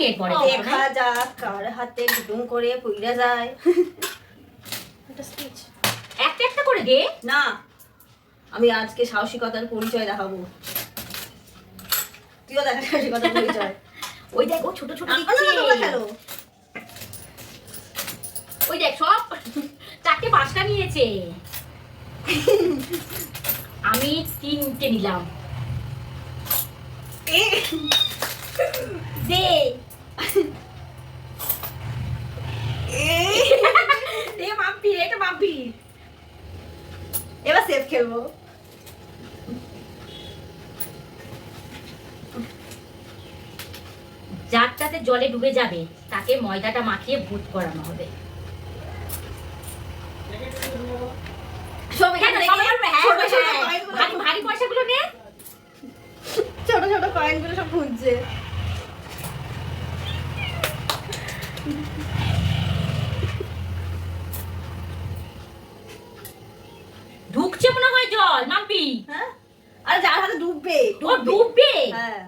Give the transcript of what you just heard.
এরপরে দেখা যাক কার হাতে ডুডুম করে পইরা যায়। একটা স্পিচ একটা একটা করে দে না, আমি আজকে সাহসিকতার পরিচয় দেখাবো। তুইও দেখা সাহসিকতার পরিচয়। ওই দেখ ও ছোট ছোট খেলো। ওই দেখ সব 4টে 5টা নিয়েছে, আমি 3টে নিলাম। দে দে মাম্পি, এটা মাম্পি। এবার সেফ খেলবো। যারটাতে জলে ডুবে যাবে তাকে ময়দাটা মাখিয়ে ভূত করানো হবে। ভারী পয়সাগুলো নে। ছোট ছোট কয়েনগুলো সব খুঁজছে। ঢুকছে মনে হয় জল মাম্পি। হ্যাঁ, আর যার হাতে ডুববে ও ডুববে। হ্যাঁ